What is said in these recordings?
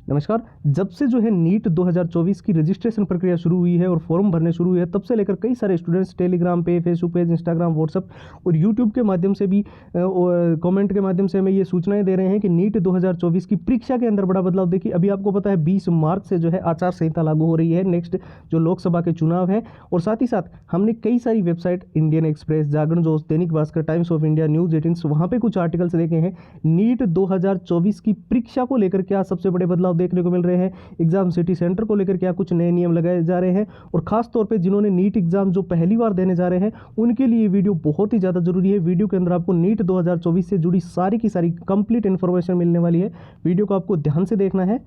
नमस्कार। जब से जो है नीट 2024 की रजिस्ट्रेशन प्रक्रिया शुरू हुई है और फॉर्म भरने शुरू हुए हैं, तब से लेकर कई सारे स्टूडेंट्स टेलीग्राम पे, फेसबुक पेज, इंस्टाग्राम, व्हाट्सअप और यूट्यूब के माध्यम से भी कमेंट के माध्यम से हमें ये सूचनाएं दे रहे हैं कि नीट 2024 की परीक्षा के अंदर बड़ा बदलाव। देखिए, अभी आपको पता है 20 मार्च से जो है आचार संहिता लागू हो रही है, नेक्स्ट जो लोकसभा के चुनाव है। और साथ ही साथ हमने कई सारी वेबसाइट, इंडियन एक्सप्रेस, जागरण जोश, Dainik Bhaskar, times of India, news 18, वहाँ पर कुछ आर्टिकल्स देखे हैं। नीट 2024 की परीक्षा को लेकर क्या सबसे बड़े बदलाव देखने को मिल रहे हैं, एग्जाम सिटी सेंटर को लेकर क्या कुछ नए नियम लगाए जा रहे हैं, और खास तौर पे जिन्होंने नीट एग्जाम जो पहली बार देने जा रहे हैं उनके लिए वीडियो बहुत ही ज़्यादा जरूरी है। वीडियो के अंदर आपको नीट 2024 से जुड़ी सारी की सारी कंप्लीट इन्फॉर्मेशन मिलने वाली है। वीडियो को आपको ध्यान से देखना है।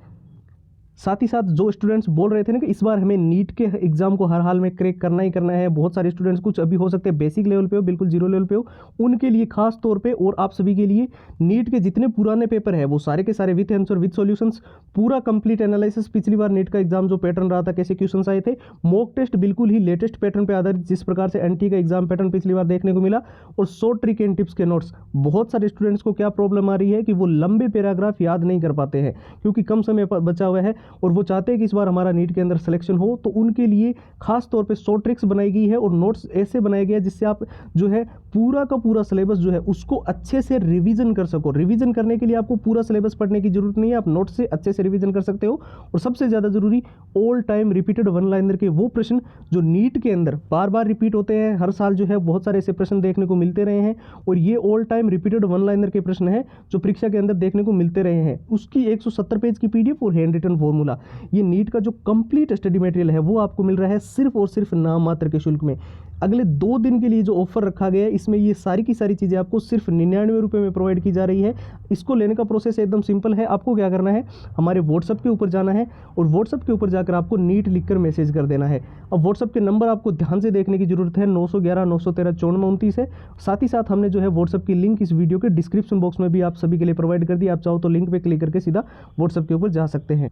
साथ ही साथ जो स्टूडेंट्स बोल रहे थे ना कि इस बार हमें नीट के एग्जाम को हर हाल में क्रैक करना ही करना है, बहुत सारे स्टूडेंट्स, कुछ अभी हो सकते हैं बेसिक लेवल पे हो, बिल्कुल जीरो लेवल पे हो, उनके लिए खास तौर पे और आप सभी के लिए नीट के जितने पुराने पेपर है वो सारे के सारे विथ आंसर, विथ सॉल्यूशंस, पूरा कंप्लीट एनालिसिस, पिछली बार नीट का एग्जाम जो पैटर्न रहा था, कैसे क्वेश्चन आए थे, मॉक टेस्ट बिल्कुल ही लेटेस्ट पैटर्न पर आधारित, जिस प्रकार से एनटी का एग्जाम पैटर्न पिछली बार देखने को मिला, और शॉर्ट ट्रिक एंड टिप्स के नोट्स। बहुत सारे स्टूडेंट्स को क्या प्रॉब्लम आ रही है कि वो लंबे पैराग्राफ याद नहीं कर पाते हैं क्योंकि कम समय बचा हुआ है और वो चाहते हैं कि इस बार हमारा नीट के अंदर सिलेक्शन हो। तो उनके लिए खास तौर पे शॉर्ट ट्रिक्स बनाई गई है और नोट्स ऐसे बनाए गए हैं जिससे आप जो है पूरा का पूरा सिलेबस जो है उसको अच्छे से रिवीजन कर सको। रिवीजन करने के लिए आपको पूरा सिलेबस पढ़ने की जरूरत नहीं है, आप नोट्स से अच्छे से रिवीजन कर सकते हो। और सबसे ज़्यादा जरूरी, all time repeated one liner के वो प्रश्न जो नीट के अंदर बार बार रिपीट होते हैं, हर साल जो है बहुत सारे ऐसे प्रश्न देखने को मिलते रहे हैं, और ये all time repeated one liner के प्रश्न हैं जो परीक्षा के अंदर देखने को मिलते रहे हैं। उसकी 170 पेज की पीडीएफ और हैंड रिटन फॉर्मूला, ये नीट का जो कंप्लीट स्टडी मटेरियल है वो आपको मिल रहा है सिर्फ और सिर्फ नाम मात्र के शुल्क में। अगले 2 दिन के लिए जो ऑफर रखा गया है, इसमें ये सारी की सारी चीज़ें आपको सिर्फ 99 रुपये में प्रोवाइड की जा रही है। इसको लेने का प्रोसेस एकदम सिंपल है। आपको क्या करना है, हमारे व्हाट्सअप के ऊपर जाना है और व्हाट्सअप के ऊपर जाकर आपको नीट लिखकर मैसेज कर देना है। अब व्हाट्सअप के नंबर आपको ध्यान से देखने की जरूरत है, 911 913 9429 है। साथ ही साथ हमने जो है व्हाट्सअप की लिंक इस वीडियो के डिस्क्रिप्शन बॉक्स में भी आप सभी के लिए प्रोवाइड कर दी। आप चाहो तो लिंक पर क्लिक करके सीधा व्हाट्सअप के ऊपर जा सकते हैं।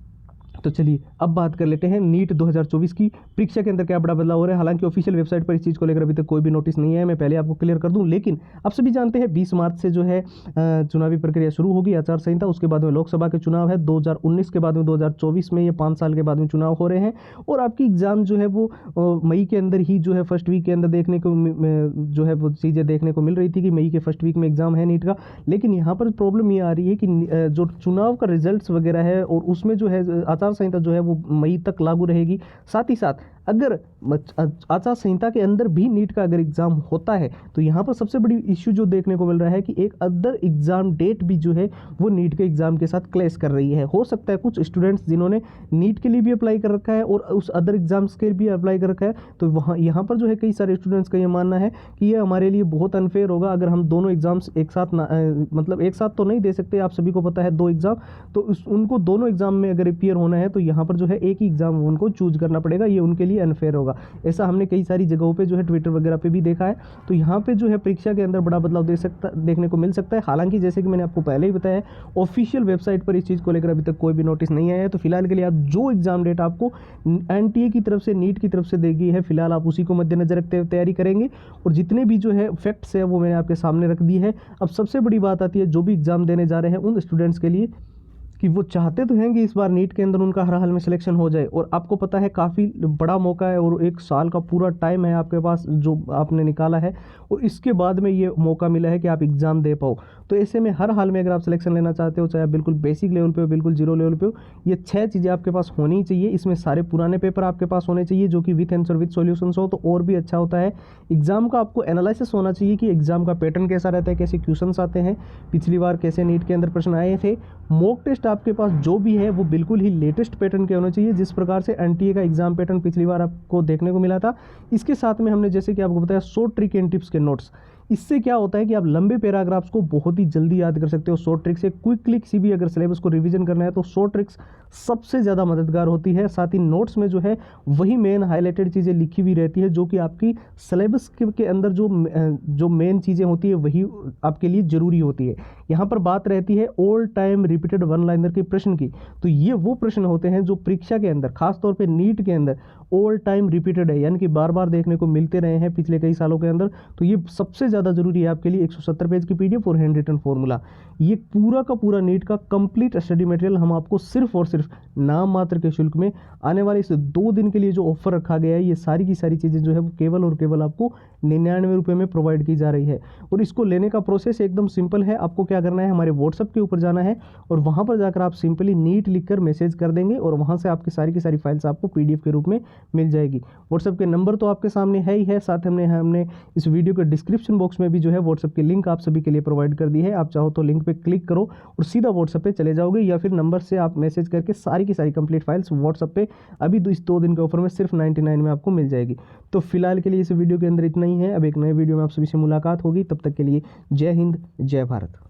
तो चलिए अब बात कर लेते हैं नीट 2024 की परीक्षा के अंदर क्या बड़ा बदलाव हो रहा है। हालांकि ऑफिशियल वेबसाइट पर इस चीज़ को लेकर अभी तक कोई भी नोटिस नहीं है, मैं पहले आपको क्लियर कर दूं। लेकिन आप सभी जानते हैं 20 मार्च से जो है चुनावी प्रक्रिया शुरू होगी, आचार संहिता, उसके बाद में लोकसभा के चुनाव है 2019 के बाद में 2024 में, ये 5 साल के बाद में चुनाव हो रहे हैं। और आपकी एग्ज़ाम जो है वो मई के अंदर ही जो है फर्स्ट वीक के अंदर देखने को जो है वो चीज़ें देखने को मिल रही थी कि मई के फर्स्ट वीक में एग्ज़ाम है नीट का। लेकिन यहाँ पर प्रॉब्लम ये आ रही है कि जो चुनाव का रिजल्ट वगैरह है और उसमें जो है आचार संहिता जो है वो मई तक लागू रहेगी। साथ ही साथ अगर आचार संहिता के अंदर भी नीट का अगर एग्जाम होता है तो यहाँ पर सबसे बड़ी इश्यू जो देखने को मिल रहा है कि एक अदर एग्जाम डेट भी जो है वो नीट के एग्जाम के साथ क्लैश कर रही है। हो सकता है कुछ स्टूडेंट्स जिन्होंने नीट के लिए भी अप्लाई कर रखा है और उस अदर एग्जाम्स के लिए भी अप्लाई कर रखा है, तो वहाँ यहाँ पर जो है कई सारे स्टूडेंट्स का ये मानना है कि ये हमारे लिए बहुत अनफेयर होगा अगर हम दोनों एग्जाम्स एक साथ मतलब एक साथ तो नहीं दे सकते, आप सभी को पता है 2 एग्जाम, तो उनको दोनों एग्जाम में अगर अपियर होना है तो यहाँ पर जो है एक ही एग्जाम उनको चूज करना पड़ेगा, ये उनके लिए अनफेयर होगा। ऐसा हमने कई सारी जगहों पे जो है ट्विटर वगैरह पे भी देखा है। तो यहाँ पे जो है परीक्षा के अंदर बड़ा बदलाव देखने को मिल सकता है। हालांकि जैसे कि मैंने आपको पहले ही बताया, ऑफिशियल वेबसाइट पर इस चीज़ को लेकर अभी तक कोई भी नोटिस नहीं आया है। तो फिलहाल के लिए आप जो एग्जाम डेट आपको एनटीए की तरफ से, नीट की तरफ से देगी है, फिलहाल आप उसी को मद्देनजर रखते हुए तैयारी करेंगे। और जितने भी जो है फैक्ट्स है वो मैंने आपके सामने रख दी है। अब सबसे बड़ी बात आती है जो भी एग्जाम देने जा रहे हैं उन स्टूडेंट्स के लिए कि वो चाहते तो हैं कि इस बार नीट के अंदर उनका हर हाल में सिलेक्शन हो जाए। और आपको पता है काफ़ी बड़ा मौका है और 1 साल का पूरा टाइम है आपके पास जो आपने निकाला है, और इसके बाद में ये मौका मिला है कि आप एग्ज़ाम दे पाओ। तो ऐसे में हर हाल में अगर आप सिलेक्शन लेना चाहते हो, चाहे आप बिल्कुल बेसिक लेवल पे हो, बिल्कुल जीरो लेवल पे हो, ये 6 चीज़ें आपके पास होनी चाहिए। इसमें सारे पुराने पेपर आपके पास होने चाहिए जो कि विथ आंसर, विथ सॉल्यूशंस हो तो और भी अच्छा होता है। एग्जाम का आपको एनालिसिस होना चाहिए कि एग्जाम का पैटर्न कैसा रहता है, कैसे क्वेश्चंस आते हैं, पिछली बार कैसे नीट के अंदर प्रश्न आए थे। मॉक टेस्ट आपके पास जो भी है वो बिल्कुल ही लेटेस्ट पैटर्न के होने चाहिए, जिस प्रकार से एनटीए का एग्जाम पैटर्न पिछली बार आपको देखने को मिला था। इसके साथ में हमने जैसे कि आपको बताया शॉर्ट ट्रिक एंड टिप्स के नोट्स। इससे क्या होता है कि आप लंबे पैराग्राफ्स को बहुत ही जल्दी याद कर सकते हो शॉर्ट ट्रिक से। क्विकली किसी भी अगर सिलेबस को रिवीजन करना है तो शॉर्ट ट्रिक्स सबसे ज़्यादा मददगार होती है। साथ ही नोट्स में जो है वही मेन हाईलाइटेड चीज़ें लिखी हुई रहती है जो कि आपकी सिलेबस के अंदर जो मेन चीज़ें होती है वही आपके लिए ज़रूरी होती है। यहाँ पर बात रहती है all time repeated one liner के प्रश्न की। तो ये वो प्रश्न होते हैं जो परीक्षा के अंदर, खासतौर पर नीट के अंदर ऑल टाइम रिपीटेड है, यानी कि बार बार देखने को मिलते रहे हैं पिछले कई सालों के अंदर। तो ये सबसे ज़्यादा जरूरी है आपके लिए 170 पेज की पीडीएफ और हैंड रिटन फॉर्मूला। ये पूरा का पूरा नीट का कंप्लीट स्टडी मटेरियल हम आपको सिर्फ और सिर्फ नाम मात्र के शुल्क में आने वाले इस 2 दिन के लिए जो ऑफर रखा गया है, ये सारी की सारी चीज़ें जो है वो केवल और केवल आपको 99 रुपये में प्रोवाइड की जा रही है। और इसको लेने का प्रोसेस एकदम सिंपल है। आपको क्या करना है, हमारे व्हाट्सएप के ऊपर जाना है और वहाँ पर जाकर आप सिंपली नीट लिखकर मैसेज कर देंगे और वहाँ से आपकी सारी की सारी फाइल्स आपको पीडीएफ के रूप में मिल जाएगी। व्हाट्सएप के नंबर तो आपके सामने है ही है, साथ हमने इस वीडियो के डिस्क्रिप्शन बॉक्स में भी जो है व्हाट्सएप की लिंक आप सभी के लिए प्रोवाइड कर दी है। आप चाहो तो लिंक पे क्लिक करो और सीधा व्हाट्सएप पे चले जाओगे, या फिर नंबर से आप मैसेज करके सारी की सारी कंप्लीट फाइल्स व्हाट्सएप पे अभी इस 2 दिन के ऑफर में सिर्फ 99 में आपको मिल जाएगी। तो फिलहाल के लिए इस वीडियो के अंदर इतना ही है। अब एक नए वीडियो में आप सभी से मुलाकात होगी, तब तक के लिए जय हिंद, जय भारत।